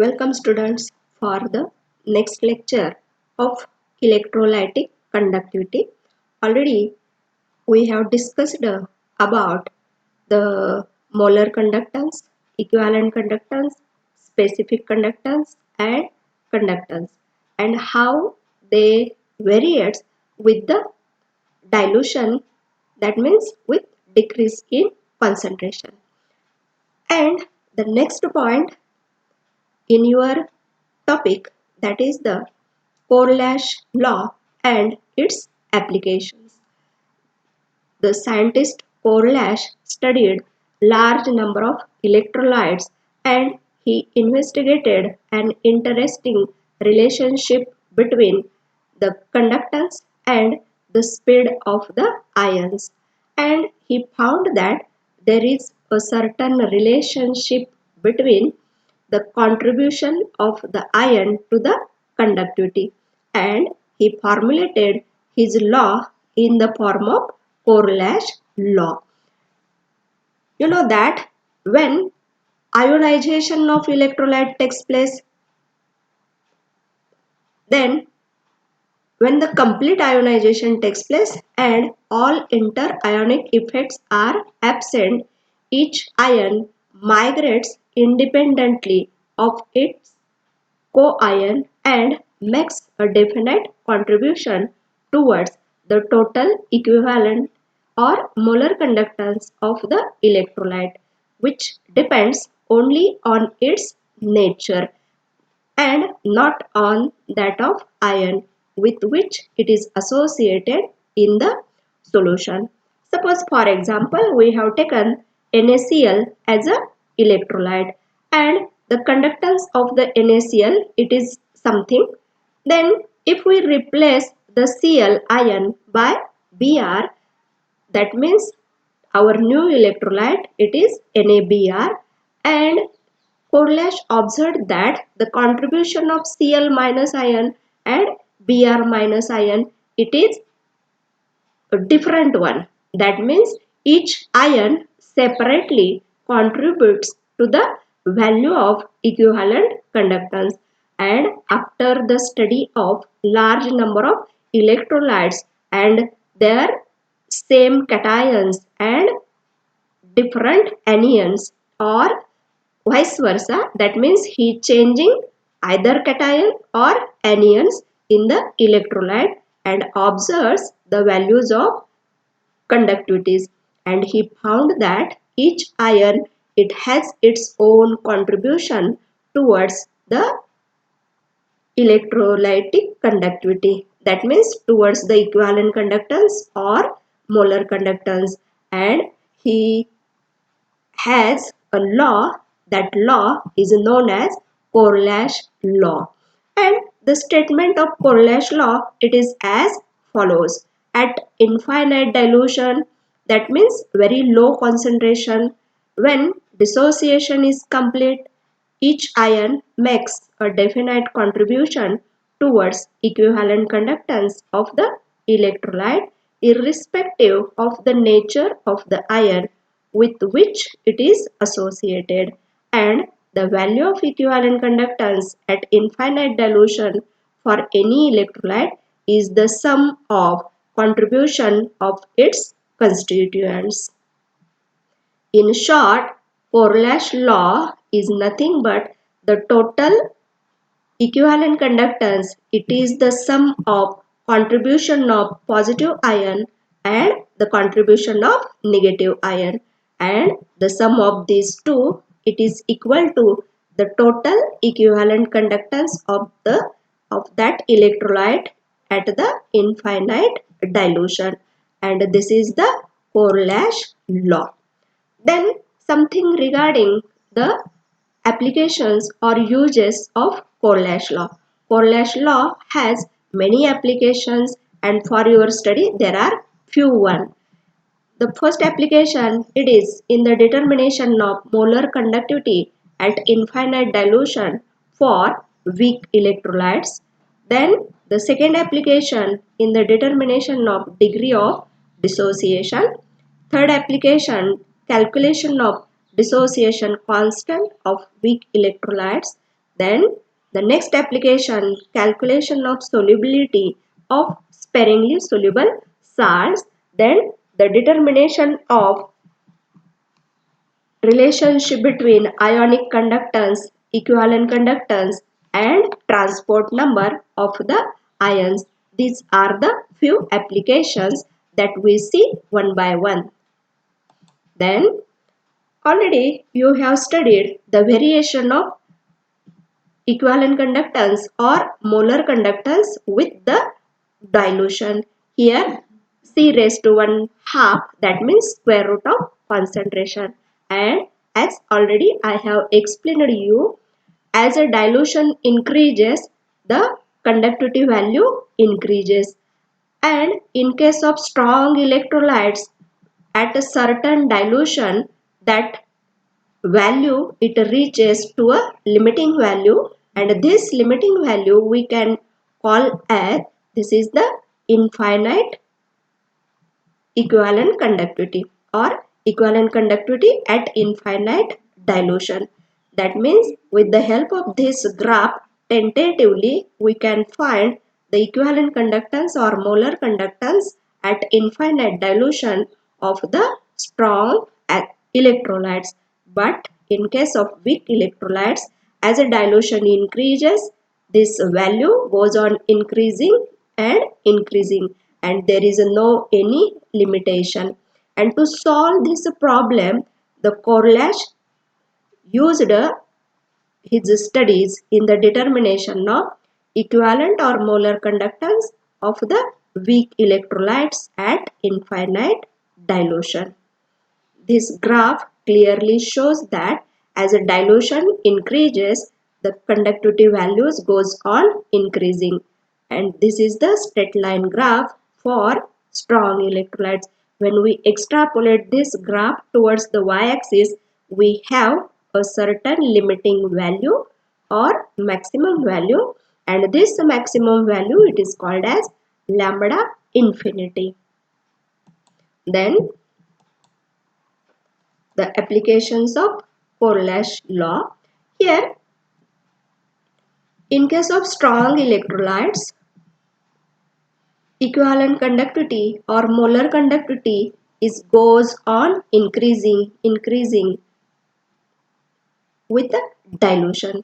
Welcome students for the next lecture of electrolytic conductivity. Already we have discussed about the molar conductance, equivalent conductance, specific conductance and conductance, and how they varies with the dilution, that means with decrease in concentration. And the next point in your topic, that is the Corlash law and its applications. The scientist Corlash studied large number of electrolytes and he investigated an interesting relationship between the conductance and the speed of the ions, and he found that there is a certain relationship between the contribution of the ion to the conductivity, and he formulated his law in the form of Corlash law. You know that when ionization of electrolyte takes place, then when the complete ionization takes place and all inter-ionic effects are absent, each ion migrates independently of its co-ion and makes a definite contribution towards the total equivalent or molar conductance of the electrolyte, which depends only on its nature and not on that of ion with which it is associated in the solution. Suppose for example we have taken NaCl as a electrolyte and the conductance of the NaCl, it is something. Then if we replace the Cl ion by Br, that means our new electrolyte, it is NaBr, and Corlash observed that the contribution of Cl minus ion and Br minus ion, it is a different one. That means each ion separately contributes to the value of equivalent conductance, and after the study of large number of electrolytes and their same cations and different anions or vice versa, that means he changing either cation or anions in the electrolyte and observes the values of conductivities, and he found that each ion, it has its own contribution towards the electrolytic conductivity, that means towards the equivalent conductance or molar conductance, and he has a law. That law is known as Corlash law, and the statement of Corlash law, it is as follows: at infinite dilution, that means very low concentration, when dissociation is complete, each ion makes a definite contribution towards equivalent conductance of the electrolyte irrespective of the nature of the ion with which it is associated, and the value of equivalent conductance at infinite dilution for any electrolyte is the sum of contribution of its constituents. In short, Corlash law is nothing but the total equivalent conductance. It is the sum of contribution of positive ion and the contribution of negative ion, and the sum of these two, it is equal to the total equivalent conductance of that electrolyte at the infinite dilution, and this is the Corlash law. Then something regarding the applications or uses of Corlash law. Corlash law has many applications, and for your study there are few one. The first application, it is in the determination of molar conductivity at infinite dilution for weak electrolytes. Then the second application in the determination of degree of dissociation. Third application, calculation of dissociation constant of weak electrolytes. Then the next application, calculation of solubility of sparingly soluble salts. Then the determination of relationship between ionic conductance, equivalent conductance and transport number of the ions. These are the few applications that we see one by one. Then already you have studied the variation of equivalent conductance or molar conductance with the dilution. Here C raised to 1 half, that means square root of concentration. And as already I have explained you, as a dilution increases, the conductivity value increases. And in case of strong electrolytes, at a certain dilution, that value it reaches to a limiting value, and this limiting value we can call as, this is the infinite equivalent conductivity or equivalent conductivity at infinite dilution. That means with the help of this graph, tentatively we can find the equivalent conductance or molar conductance at infinite dilution of the strong electrolytes. But in case of weak electrolytes, as a dilution increases, this value goes on increasing and increasing, and there is no any limitation. And to solve this problem, the Corlash used his studies in the determination of equivalent or molar conductance of the weak electrolytes at infinite dilution. This graph clearly shows that as a dilution increases, the conductivity values goes on increasing. And this is the straight line graph for strong electrolytes. When we extrapolate this graph towards the y-axis, we have a certain limiting value or maximum value, and this maximum value it is called as lambda infinity. Then the applications of Corlash law. Here, in case of strong electrolytes, equivalent conductivity or molar conductivity goes on increasing with the dilution,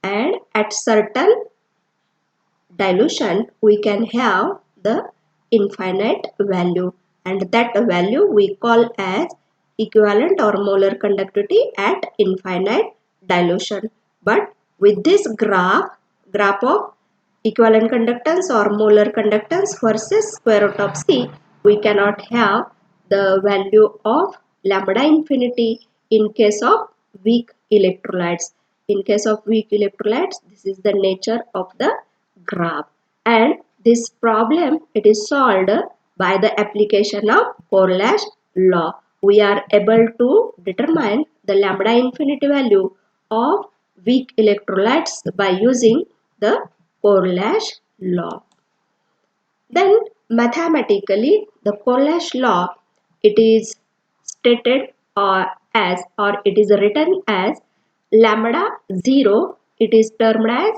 and at certain dilution we can have the infinite value, and that value we call as equivalent or molar conductivity at infinite dilution. But with this graph of equivalent conductance or molar conductance versus square root of C, we cannot have the value of lambda infinity in case of weak electrolytes. In case of weak electrolytes, this is the nature of the graph, and this problem it is solved by the application of Corlash law. We are able to determine the lambda infinity value of weak electrolytes by using the Corlash law. Then mathematically the Corlash law it is stated or it is written as lambda 0, it is termed as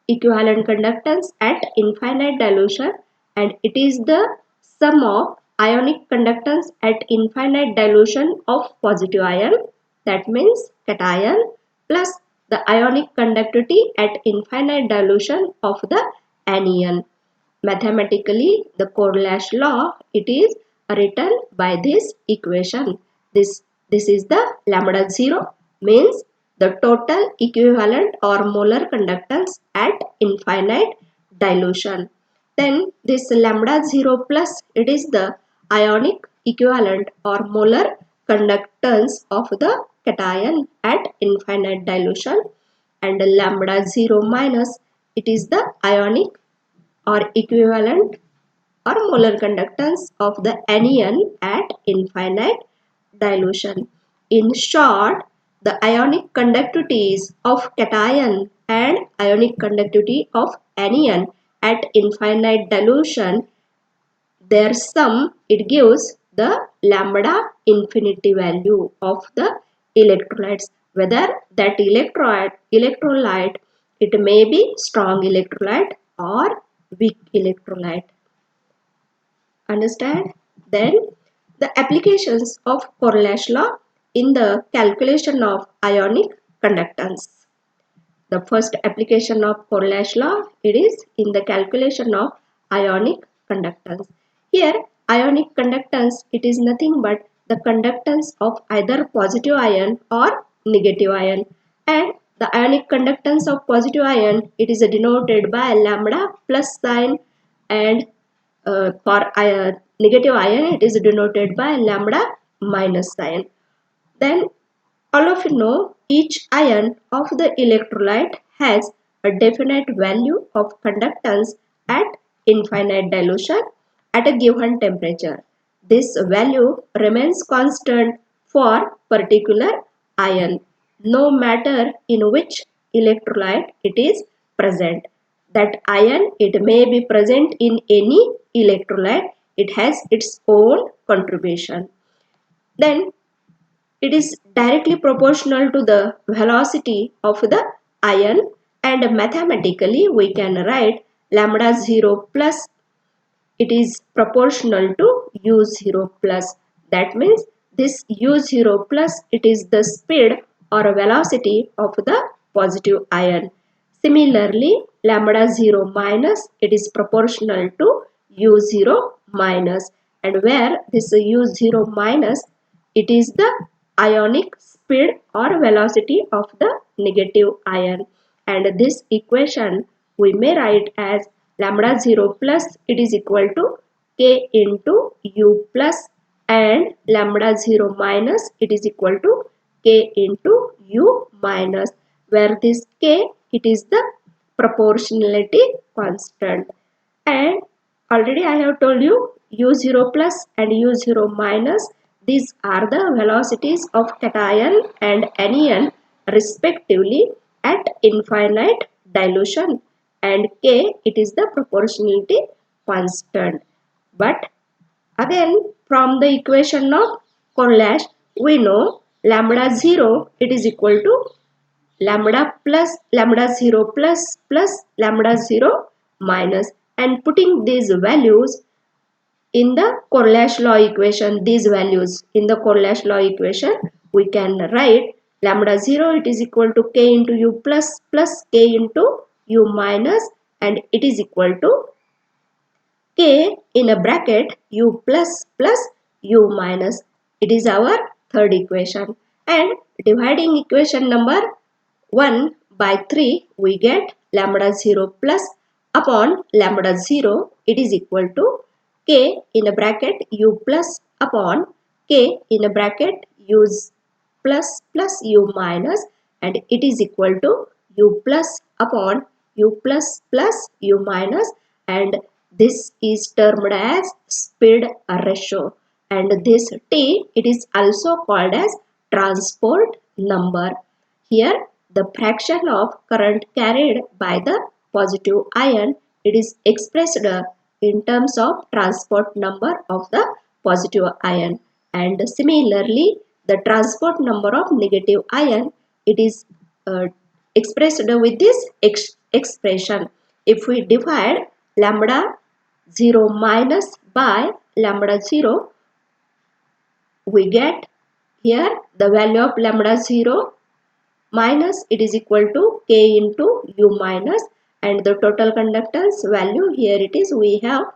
equivalent conductance at infinite dilution, and it is the sum of ionic conductance at infinite dilution of positive ion, that means cation, plus the ionic conductivity at infinite dilution of the anion. Mathematically, the Corlash law it is written by this equation. This is the lambda 0 means the total equivalent or molar conductance at infinite dilution. Then this lambda 0 plus it is the ionic equivalent or molar conductance of the cation at infinite dilution, and lambda 0 minus it is the ionic or equivalent or molar conductance of the anion at infinite dilution. In short, the ionic conductivities of cation and ionic conductivity of anion at infinite dilution, their sum it gives the lambda infinity value of the electrolytes. whether that electrolyte it may be strong electrolyte or weak electrolyte. Understand? Then the applications of Correlash law in the calculation of ionic conductance. The first application of Correlash law, it is in the calculation of ionic conductance. Here, ionic conductance, it is nothing but the conductance of either positive ion or negative ion. And the ionic conductance of positive ion, it is denoted by lambda plus sign, and for negative ion, it is denoted by lambda minus sign. Then all of you know each ion of the electrolyte has a definite value of conductance at infinite dilution at a given temperature. This value remains constant for particular ion no matter in which electrolyte it is present. That ion, it may be present in any electrolyte, it has its own contribution. Then it is directly proportional to the velocity of the ion, and mathematically we can write lambda 0 plus, it is proportional to u0 plus. That means this u0 plus, it is the speed or velocity of the positive ion. Similarly, lambda 0 minus, it is proportional to u0 minus, and where this u0 minus, it is the ionic speed or velocity of the negative ion. And this equation we may write as lambda 0 plus, it is equal to k into u plus, and lambda 0 minus, it is equal to k into u minus, where this k, it is the proportionality constant. And already I have told you u0 plus and u0 minus, these are the velocities of cation and anion respectively at infinite dilution, and k, it is the proportionality constant. But again, from the equation of Correlash, we know lambda 0, it is equal to lambda plus lambda 0 plus plus lambda 0 minus, and putting these values in the Correlash law equation, these values in the Correlash law equation, we can write lambda 0, it is equal to k into u plus plus k into u minus, and it is equal to k in a bracket u plus plus u minus. It is our third equation. And dividing equation number 1 by 3, we get lambda 0 plus upon lambda 0, it is equal to k in a bracket u plus upon k in a bracket u plus plus u minus, and it is equal to u plus upon u plus plus u minus, and this is termed as speed ratio, and this T, it is also called as transport number. Here the fraction of current carried by the positive ion, it is expressed in terms of transport number of the positive ion, and similarly the transport number of negative ion, it is expressed with this expression. If we divide lambda 0 minus by lambda 0, we get here the value of lambda 0 minus, it is equal to k into u minus, and the total conductance value here it is, we have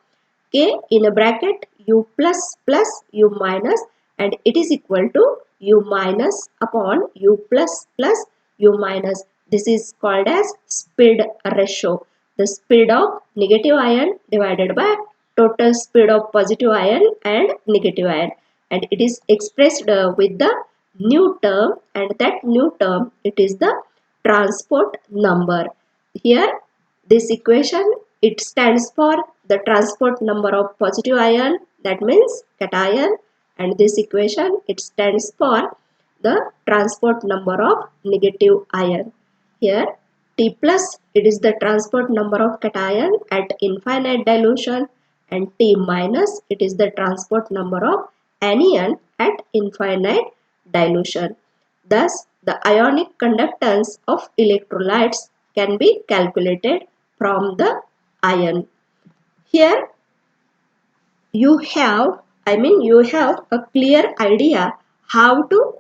k in a bracket u plus plus u minus, and it is equal to u minus upon u plus plus u minus. This is called as speed ratio, the speed of negative ion divided by total speed of positive ion and negative ion, and it is expressed with the new term, and that new term, it is the transport number. Here this equation, it stands for the transport number of positive ion, that means cation, and this equation, it stands for the transport number of negative ion. Here T plus, it is the transport number of cation at infinite dilution, and T minus, it is the transport number of anion at infinite dilution. Thus the ionic conductance of electrolytes can be calculated from the ion. Here you have a clear idea how to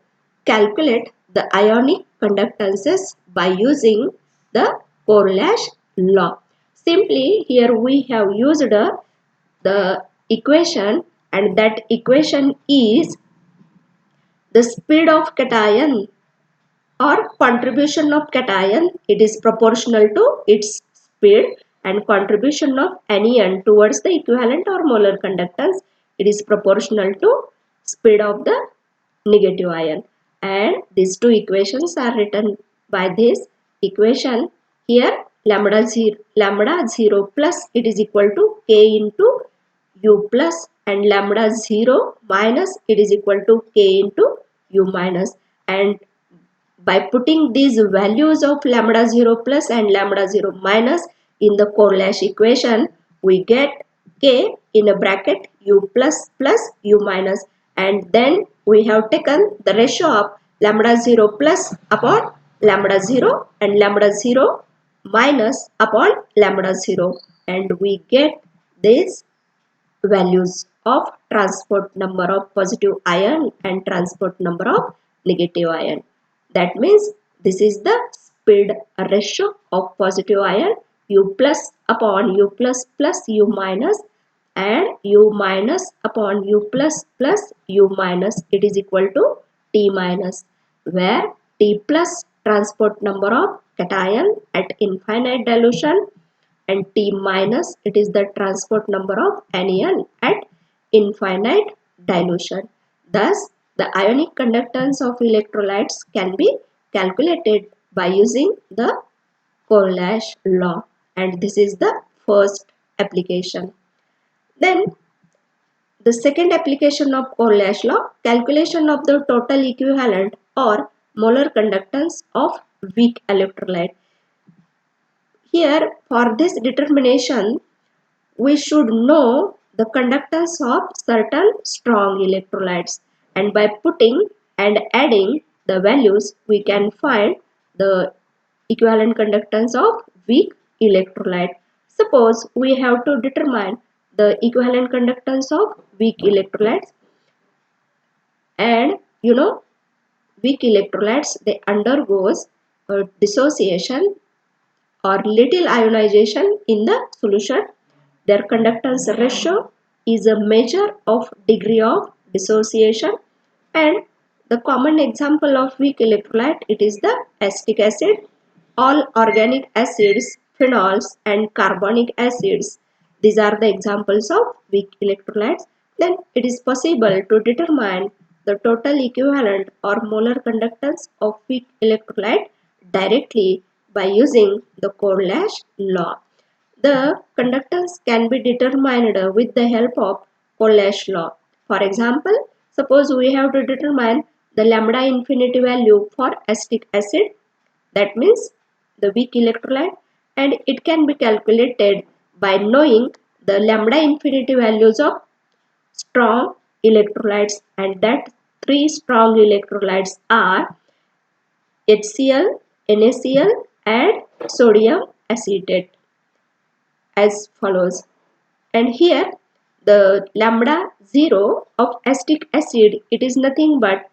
calculate the ionic conductances by using the Corlash law. Simply here we have used the equation, and that equation is the speed of cation or contribution of cation. It is proportional to its speed, and contribution of anion towards the equivalent or molar conductance, it is proportional to speed of the negative ion. And these two equations are written by this equation. Here lambda 0 plus it is equal to k into u plus, and lambda 0 minus it is equal to k into u minus. And by putting these values of lambda 0 plus and lambda 0 minus in the Corlash equation, we get k in a bracket u plus plus u minus, and then we have taken the ratio of lambda 0 plus upon lambda 0 and lambda 0 minus upon lambda 0, and we get these values of transport number of positive ion and transport number of negative ion. That means this is the speed ratio of positive ion u plus upon u plus plus u minus, and u minus upon u plus plus u minus it is equal to T minus, where T plus transport number of cation at infinite dilution, and T minus it is the transport number of anion at infinite dilution. Thus, the ionic conductance of electrolytes can be calculated by using the Corlash law, and this is the first application. Then the second application of Corlash law, calculation of the total equivalent or molar conductance of weak electrolyte. Here for this determination we should know the conductance of certain strong electrolytes, and by putting and adding the values we can find the equivalent conductance of weak electrolyte. Suppose we have to determine the equivalent conductance of weak electrolytes, and weak electrolytes, they undergoes dissociation or little ionization in the solution. Their conductance ratio is a measure of degree of dissociation, and the common example of weak electrolyte, it is the acetic acid, all organic acids, phenols and carbonic acids. These are the examples of weak electrolytes. Then it is possible to determine the total equivalent or molar conductance of weak electrolyte directly by using the Corlash law. The conductance can be determined with the help of Corlash law. For example, suppose we have to determine the lambda infinity value for acetic acid, that means the weak electrolyte, and it can be calculated by knowing the lambda infinity values of strong electrolytes, and that three strong electrolytes are HCl, NaCl and sodium acetate as follows. And here the lambda 0 of acetic acid, it is nothing but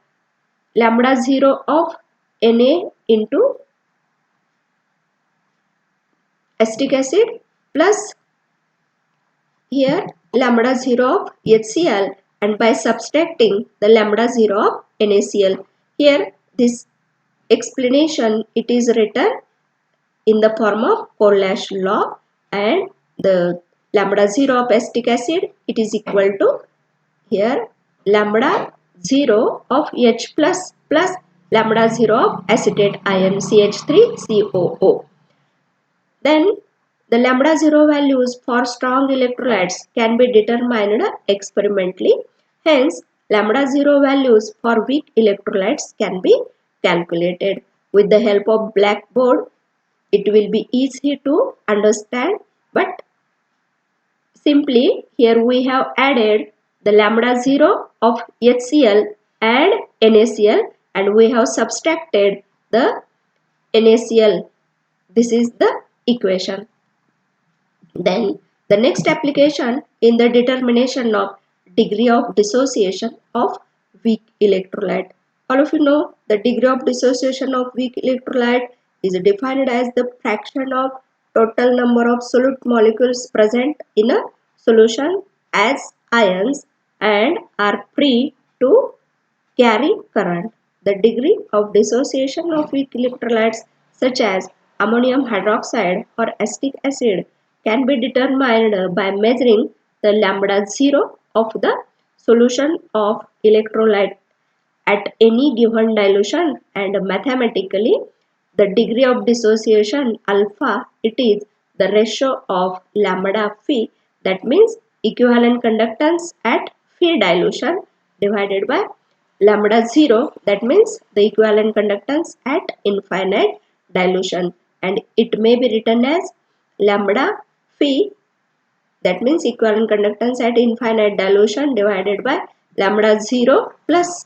lambda 0 of Na into acetic acid plus here lambda 0 of HCl, and by subtracting the lambda 0 of NaCl. Here this explanation it is written in the form of Corlash law, and the lambda 0 of acetic acid it is equal to here lambda 0 of H plus plus lambda 0 of acetate ion CH3COO. Then the lambda 0 values for strong electrolytes can be determined experimentally. Hence, lambda 0 values for weak electrolytes can be calculated. With the help of blackboard, it will be easy to understand, but simply here we have added the lambda 0 of HCl and NaCl, and we have subtracted the NaCl. This is the equation. Then the next application in the determination of degree of dissociation of weak electrolyte. All of you know the degree of dissociation of weak electrolyte is defined as the fraction of total number of solute molecules present in a solution as ions and are free to carry current. The degree of dissociation of weak electrolytes such as ammonium hydroxide or acetic acid can be determined by measuring the lambda 0 of the solution of electrolyte at any given dilution, and mathematically the degree of dissociation alpha, it is the ratio of lambda phi, that means equivalent conductance at phi dilution, divided by lambda 0, that means the equivalent conductance at infinite dilution, and it may be written as lambda phi, that means equivalent conductance at infinite dilution, divided by lambda 0 plus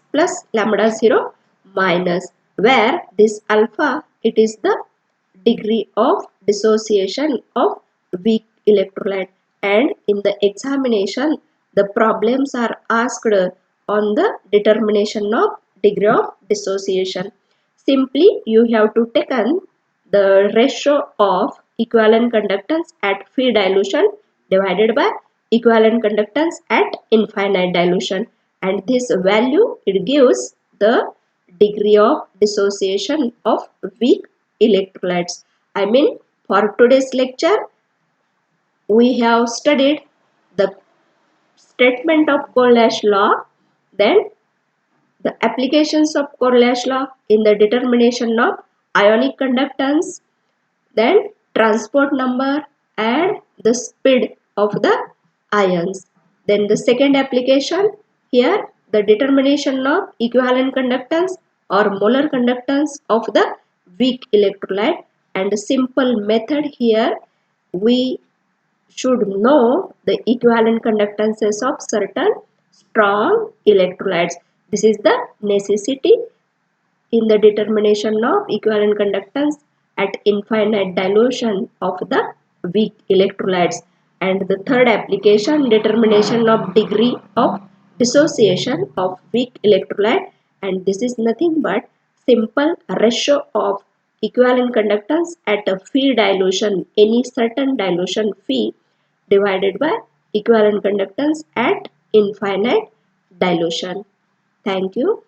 lambda 0 minus, where this alpha, it is the degree of dissociation of weak electrolyte, and in the examination the problems are asked on the determination of degree of dissociation. Simply you have to take the ratio of equivalent conductance at phi dilution divided by equivalent conductance at infinite dilution, and this value, it gives the degree of dissociation of weak electrolytes. I mean, for today's lecture we have studied the statement of Corelash law, then the applications of Corelash law in the determination of ionic conductance, then transport number and the speed of the ions. Then the second application, here the determination of equivalent conductance or molar conductance of the weak electrolyte, and the simple method here, we should know the equivalent conductances of certain strong electrolytes. This is the necessity in the determination of equivalent conductance at infinite dilution of the weak electrolytes. And the third application, determination of degree of dissociation of weak electrolyte, and this is nothing but simple ratio of equivalent conductance at a phi dilution, any certain dilution phi, divided by equivalent conductance at infinite dilution. Thank you.